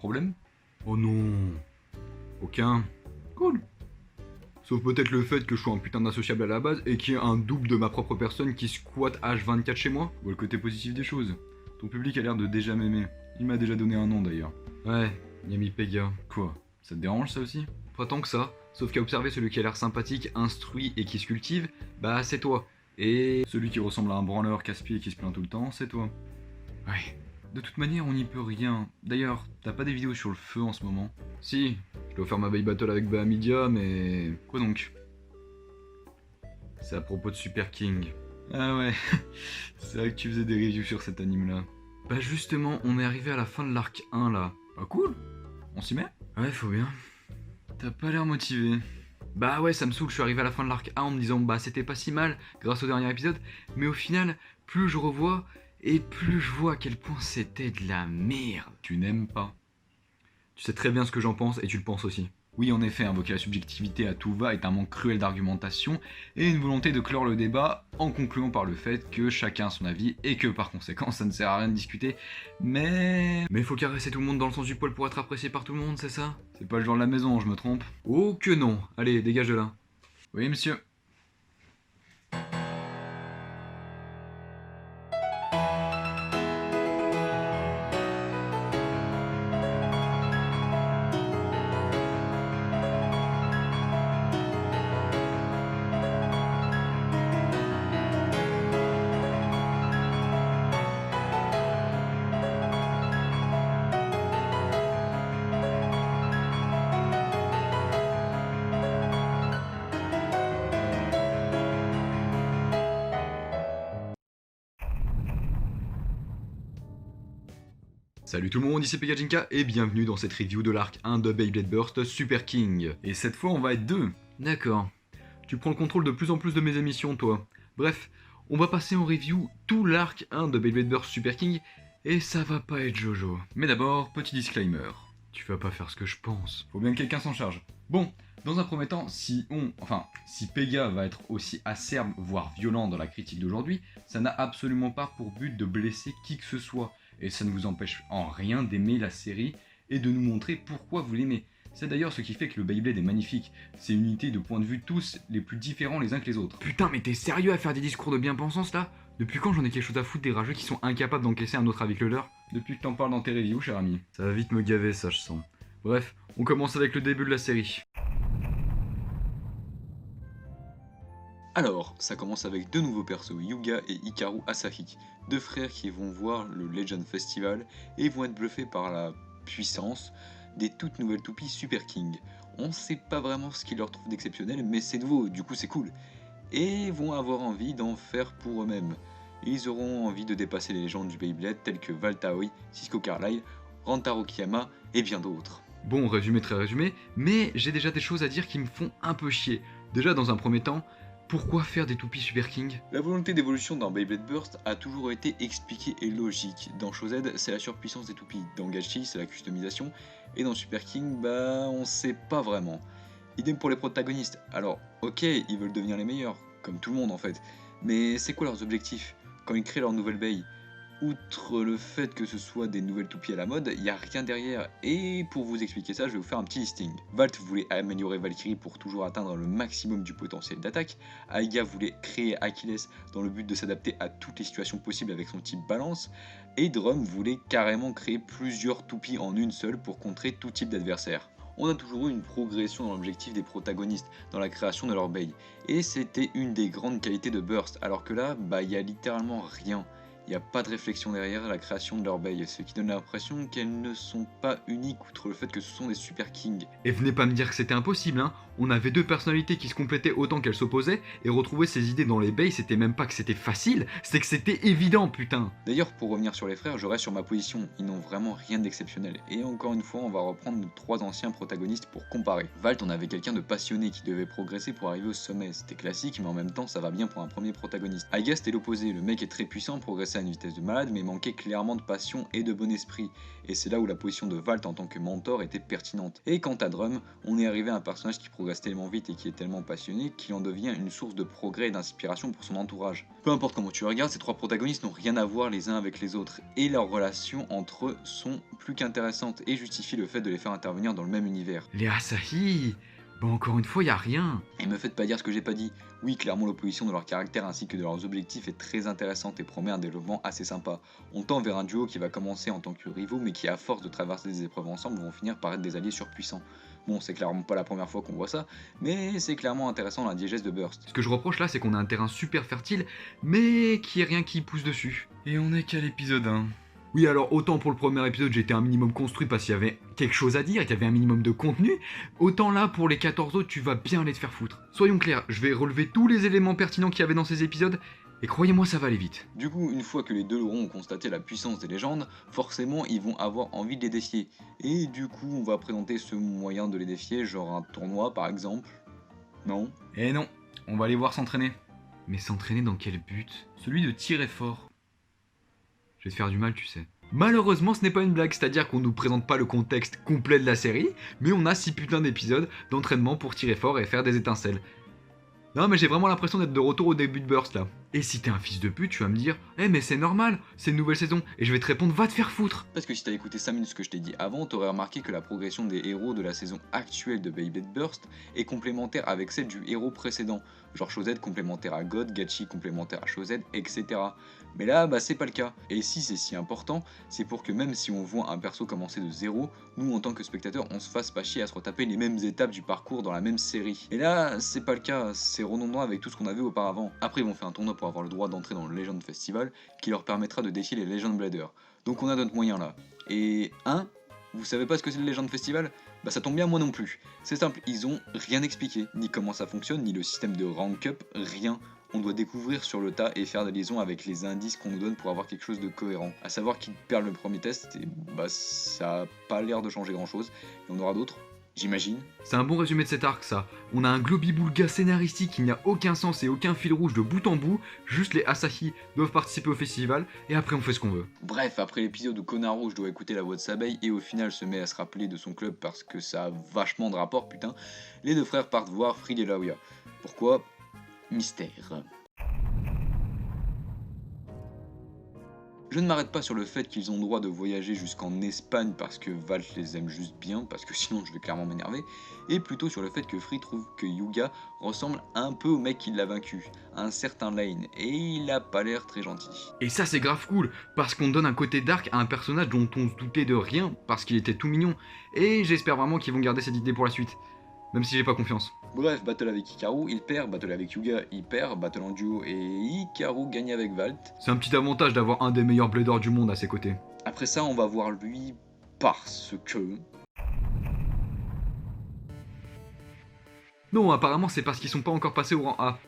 problème? Oh non. Aucun. Cool. Sauf peut-être le fait que je sois un putain d'associable à la base et qu'il y ait un double de ma propre personne qui squatte H24 chez moi. Ou le côté positif des choses. Ton public a l'air de déjà m'aimer. Il m'a déjà donné un nom d'ailleurs. Ouais, Yami Pega. Quoi? Ça te dérange ça aussi? Pas tant que ça. Sauf qu'à observer celui qui a l'air sympathique, instruit et qui se cultive, bah c'est toi. Et celui qui ressemble à un branleur casse-pied et qui se plaint tout le temps, c'est toi. Ouais. De toute manière, on n'y peut rien. D'ailleurs, t'as pas des vidéos sur le feu en ce moment? Si, je dois faire ma veille battle avec Bahamidia, mais... Quoi donc? C'est à propos de Super King. Ah ouais, c'est vrai que tu faisais des reviews sur cet anime-là. Bah justement, on est arrivé à la fin de l'arc 1 là. Bah cool, on s'y met? Ouais, faut bien. T'as pas l'air motivé. Bah ouais, ça me saoule, je suis arrivé à la fin de l'arc 1 en me disant bah c'était pas si mal grâce au dernier épisode, mais au final, plus je revois et plus je vois à quel point c'était de la merde. Tu n'aimes pas. Tu sais très bien ce que j'en pense et tu le penses aussi. Oui, en effet, invoquer la subjectivité à tout va est un manque cruel d'argumentation et une volonté de clore le débat en concluant par le fait que chacun a son avis et que par conséquent ça ne sert à rien de discuter. Mais faut caresser tout le monde dans le sens du poil pour être apprécié par tout le monde, c'est ça? C'est pas le genre de la maison, je me trompe? Oh que non. Allez, dégage de là. Oui, monsieur. Salut tout le monde, ici Pegajinka et bienvenue dans cette review de l'arc 1 de Beyblade Burst Super King. Et cette fois on va être deux. D'accord. Tu prends le contrôle de plus en plus de mes émissions toi. Bref, on va passer en review tout l'arc 1 de Beyblade Burst Super King et ça va pas être Jojo. Mais d'abord, petit disclaimer. Tu vas pas faire ce que je pense. Faut bien que quelqu'un s'en charge. Bon, dans un premier temps, si Pega va être aussi acerbe, voire violent dans la critique d'aujourd'hui, ça n'a absolument pas pour but de blesser qui que ce soit. Et ça ne vous empêche en rien d'aimer la série et de nous montrer pourquoi vous l'aimez. C'est d'ailleurs ce qui fait que le Beyblade est magnifique. C'est une unité de points de vue tous les plus différents les uns que les autres. Putain, mais t'es sérieux à faire des discours de bien-pensance là? Depuis quand j'en ai quelque chose à foutre des rageux qui sont incapables d'encaisser un autre avis que le leur? Depuis que t'en parles dans tes reviews, cher ami. Ça va vite me gaver, ça je sens. Bref, on commence avec le début de la série. Alors, ça commence avec deux nouveaux persos, Yuga et Hikaru Asahi, deux frères qui vont voir le Legend Festival et vont être bluffés par la puissance des toutes nouvelles toupies Super King. On sait pas vraiment ce qu'ils leur trouvent d'exceptionnel, mais c'est nouveau, du coup c'est cool. Et vont avoir envie d'en faire pour eux-mêmes. Ils auront envie de dépasser les légendes du Beyblade telles que Valtaoi, Cisco Carlyle, Rantaro Kiyama et bien d'autres. Bon, résumé très résumé, mais j'ai déjà des choses à dire qui me font un peu chier. Déjà dans un premier temps, pourquoi faire des toupies Super King? La volonté d'évolution dans Beyblade Burst a toujours été expliquée et logique. Dans Shozed, c'est la surpuissance des toupies. Dans Gachi, c'est la customisation. Et dans Super King, bah on sait pas vraiment. Idem pour les protagonistes. Alors, ok, ils veulent devenir les meilleurs, comme tout le monde en fait. Mais c'est quoi leurs objectifs quand ils créent leur nouvelle Bey? Outre le fait que ce soit des nouvelles toupies à la mode, il n'y a rien derrière. Et pour vous expliquer ça, je vais vous faire un petit listing. Valt voulait améliorer Valkyrie pour toujours atteindre le maximum du potentiel d'attaque. Aiga voulait créer Achilles dans le but de s'adapter à toutes les situations possibles avec son type balance. Et Drum voulait carrément créer plusieurs toupies en une seule pour contrer tout type d'adversaire. On a toujours eu une progression dans l'objectif des protagonistes, dans la création de leur Bey. Et c'était une des grandes qualités de Burst, alors que là, bah il y a littéralement rien. Il n'y a pas de réflexion derrière la création de leur Bey, ce qui donne l'impression qu'elles ne sont pas uniques outre le fait que ce sont des Super Kings. Et venez pas me dire que c'était impossible, hein. On avait deux personnalités qui se complétaient autant qu'elles s'opposaient, et retrouver ces idées dans les bays, c'était même pas que c'était facile, c'est que c'était évident, putain. D'ailleurs, pour revenir sur les frères, je reste sur ma position, ils n'ont vraiment rien d'exceptionnel. Et encore une fois, on va reprendre nos trois anciens protagonistes pour comparer. Valt, on avait quelqu'un de passionné qui devait progresser pour arriver au sommet, c'était classique, mais en même temps, ça va bien pour un premier protagoniste. Aiga, c'était l'opposé, le mec est très puissant, progresser progressait à une vitesse de malade, mais manquait clairement de passion et de bon esprit. Et c'est là où la position de Valt en tant que mentor était pertinente. Et quant à Drum, on est arrivé à un personnage qui progresse tellement vite et qui est tellement passionné qu'il en devient une source de progrès et d'inspiration pour son entourage. Peu importe comment tu regardes, ces trois protagonistes n'ont rien à voir les uns avec les autres, et leurs relations entre eux sont plus qu'intéressantes et justifient le fait de les faire intervenir dans le même univers. Les Asahi, bah encore une fois, y a rien. Et me faites pas dire ce que j'ai pas dit. Oui, clairement l'opposition de leur caractère ainsi que de leurs objectifs est très intéressante et promet un développement assez sympa. On tend vers un duo qui va commencer en tant que rivaux mais qui à force de traverser des épreuves ensemble vont finir par être des alliés surpuissants. Bon, c'est clairement pas la première fois qu'on voit ça, mais c'est clairement intéressant dans la diégèse de Burst. Ce que je reproche là, c'est qu'on a un terrain super fertile, mais qu'il n'y ait rien qui pousse dessus. Et on est qu'à l'épisode 1. Oui, alors autant pour le premier épisode, j'étais un minimum construit parce qu'il y avait quelque chose à dire, qu'il y avait un minimum de contenu, autant là, pour les 14 autres, tu vas bien aller te faire foutre. Soyons clairs, je vais relever tous les éléments pertinents qu'il y avait dans ces épisodes, et croyez-moi, ça va aller vite. Du coup, une fois que les deux auront constaté la puissance des légendes, forcément ils vont avoir envie de les défier. Et du coup, on va présenter ce moyen de les défier, genre un tournoi par exemple. Non? Eh non, on va les voir s'entraîner. Mais s'entraîner dans quel but? Celui de tirer fort. Je vais te faire du mal, tu sais. Malheureusement, ce n'est pas une blague, c'est-à-dire qu'on nous présente pas le contexte complet de la série, mais on a 6 putains d'épisodes d'entraînement pour tirer fort et faire des étincelles. Non mais j'ai vraiment l'impression d'être de retour au début de Burst là. Et si t'es un fils de pute, tu vas me dire « Eh mais c'est normal, c'est une nouvelle saison » et je vais te répondre « Va te faire foutre !» Parce que si t'as écouté 5 minutes ce que je t'ai dit avant, t'aurais remarqué que la progression des héros de la saison actuelle de Beyblade Burst est complémentaire avec celle du héros précédent. Genre Chosette complémentaire à God, Gachi complémentaire à Chosette, etc. Mais là, bah c'est pas le cas. Et si c'est si important, c'est pour que même si on voit un perso commencer de zéro, nous en tant que spectateurs, on se fasse pas chier à se retaper les mêmes étapes du parcours dans la même série. Et là, c'est pas le cas, c'est redondant avec tout ce qu'on a vu auparavant. Après, ils vont faire un tournoi pour avoir le droit d'entrer dans le Legend Festival, qui leur permettra de défier les Legend Bladers. Donc on a notre moyen là. Et vous savez pas ce que c'est le Legend Festival? Bah ça tombe bien, moi non plus. C'est simple, ils ont rien expliqué, ni comment ça fonctionne, ni le système de rank up, rien. On doit découvrir sur le tas et faire des liaisons avec les indices qu'on nous donne pour avoir quelque chose de cohérent. À savoir qui perd le premier test, et bah ça a pas l'air de changer grand chose. Et on aura d'autres, j'imagine. C'est un bon résumé de cet arc ça. On a un globi-boulga scénaristique qui n'a aucun sens et aucun fil rouge de bout en bout, juste les Asahi doivent participer au festival et après on fait ce qu'on veut. Bref, après l'épisode où Connard Rouge doit écouter la voix de sa abeille et au final se met à se rappeler de son club parce que ça a vachement de rapport, putain, les deux frères partent voir Fried et Laoya. Pourquoi? Mystère. Je ne m'arrête pas sur le fait qu'ils ont le droit de voyager jusqu'en Espagne parce que Valt les aime juste bien, parce que sinon je vais clairement m'énerver, et plutôt sur le fait que Free trouve que Yuga ressemble un peu au mec qui l'a vaincu, un certain Lane, et il a pas l'air très gentil. Et ça c'est grave cool, parce qu'on donne un côté dark à un personnage dont on se doutait de rien, parce qu'il était tout mignon, et j'espère vraiment qu'ils vont garder cette idée pour la suite, même si j'ai pas confiance. Bref, battle avec Hikaru, il perd, battle avec Yuga, il perd, battle en duo et Hikaru gagne avec Valt. C'est un petit avantage d'avoir un des meilleurs bladers du monde à ses côtés. Après ça, on va voir lui parce que... Non, apparemment c'est parce qu'ils sont pas encore passés au rang A.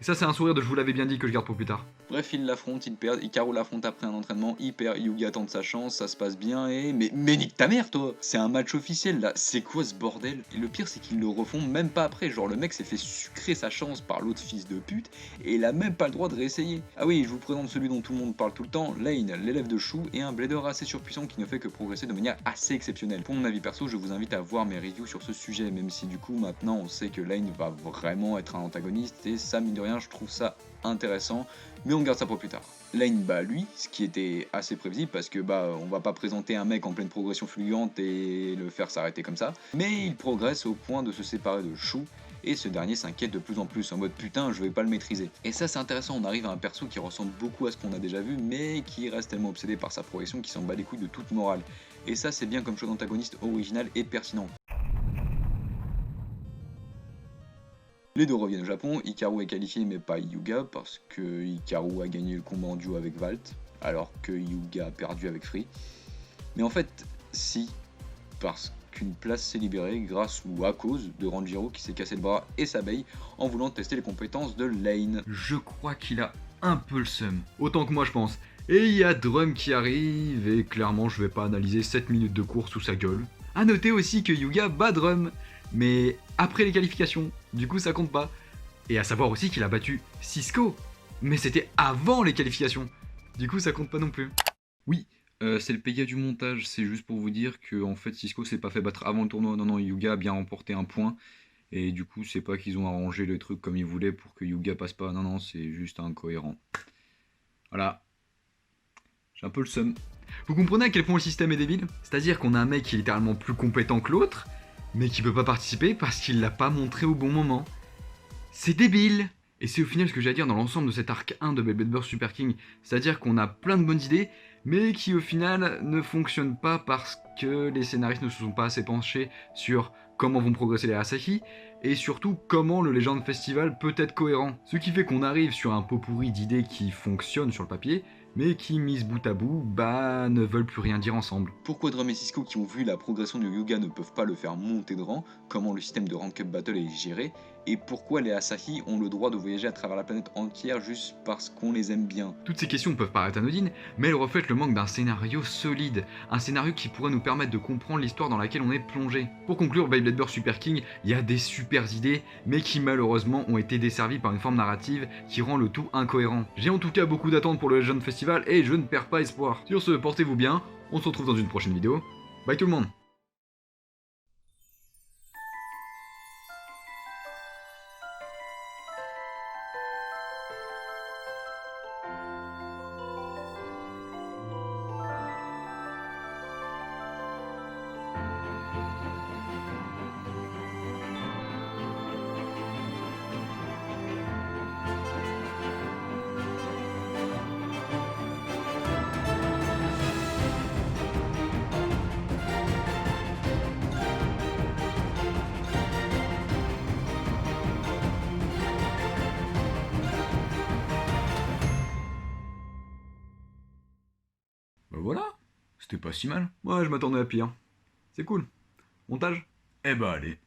Et ça c'est un sourire de je vous l'avais bien dit que je garde pour plus tard. Bref, ils l'affrontent, ils perdent, Hikaru l'affronte après un entraînement, il perd, Yuga tente sa chance, ça se passe bien et... Mais nique ta mère toi! C'est un match officiel là, c'est quoi ce bordel? Et le pire c'est qu'ils le refont même pas après, genre le mec s'est fait sucrer sa chance par l'autre fils de pute et il a même pas le droit de réessayer. Ah oui, je vous présente celui dont tout le monde parle tout le temps, Lane, l'élève de Shu et un blader assez surpuissant qui ne fait que progresser de manière assez exceptionnelle. Pour mon avis perso, je vous invite à voir mes reviews sur ce sujet, même si du coup maintenant on sait que Lane va vraiment être un antagoniste et ça mine de rien je trouve ça intéressant, mais on garde ça pour plus tard. Lane bat lui, ce qui était assez prévisible parce que on va pas présenter un mec en pleine progression fulgurante et le faire s'arrêter comme ça, mais il progresse au point de se séparer de Shu et ce dernier s'inquiète de plus en plus en mode putain je vais pas le maîtriser. Et ça c'est intéressant, on arrive à un perso qui ressemble beaucoup à ce qu'on a déjà vu mais qui reste tellement obsédé par sa progression qu'il s'en bat les couilles de toute morale. Et ça c'est bien comme choix d'antagoniste original et pertinent. Les deux reviennent au Japon, Hikaru est qualifié mais pas Yuga parce que Hikaru a gagné le combat en duo avec Valt, alors que Yuga a perdu avec Free. Mais en fait, si, parce qu'une place s'est libérée grâce ou à cause de Ranjiro qui s'est cassé le bras et s'abeille en voulant tester les compétences de Lane. Je crois qu'il a un peu le seum, autant que moi je pense. Et il y a Drum qui arrive, et clairement je vais pas analyser 7 minutes de course sous sa gueule. A noter aussi que Yuga bat Drum, mais après les qualifications, du coup ça compte pas. Et à savoir aussi qu'il a battu Cisco, mais c'était avant les qualifications. Du coup, ça compte pas non plus. Oui, c'est le PGA du montage. C'est juste pour vous dire que en fait, Cisco s'est pas fait battre avant le tournoi. Non, non, Yuga a bien remporté un point. Et du coup, c'est pas qu'ils ont arrangé le truc comme ils voulaient pour que Yuga passe pas. Non, non, c'est juste incohérent. Voilà. J'ai un peu le seum. Vous comprenez à quel point le système est débile? C'est-à-dire qu'on a un mec qui est littéralement plus compétent que l'autre, mais qui peut pas participer parce qu'il l'a pas montré au bon moment. C'est débile! Et c'est au final ce que j'ai à dire dans l'ensemble de cet arc 1 de Beyblade Burst Super King. C'est-à-dire qu'on a plein de bonnes idées, mais qui au final ne fonctionnent pas parce que les scénaristes ne se sont pas assez penchés sur comment vont progresser les Asahi, et surtout comment le Legend Festival peut être cohérent. Ce qui fait qu'on arrive sur un pot pourri d'idées qui fonctionnent sur le papier, mais qui, mises bout à bout, bah, ne veulent plus rien dire ensemble. Pourquoi Drum et Cisco qui ont vu la progression de Yuga ne peuvent pas le faire monter de rang, comment le système de Rank Up Battle est géré, et pourquoi les Asahi ont le droit de voyager à travers la planète entière juste parce qu'on les aime bien. Toutes ces questions peuvent paraître anodines, mais elles reflètent le manque d'un scénario solide, un scénario qui pourrait nous permettre de comprendre l'histoire dans laquelle on est plongé. Pour conclure, Beyblade Burst Super King, il y a des super idées, mais qui malheureusement ont été desservies par une forme narrative qui rend le tout incohérent. J'ai en tout cas beaucoup d'attentes pour le Legend Festival et je ne perds pas espoir. Sur ce, portez-vous bien, on se retrouve dans une prochaine vidéo. Bye tout le monde! Bah voilà, c'était pas si mal. Ouais, je m'attendais à pire. C'est cool. Montage? Eh bah allez.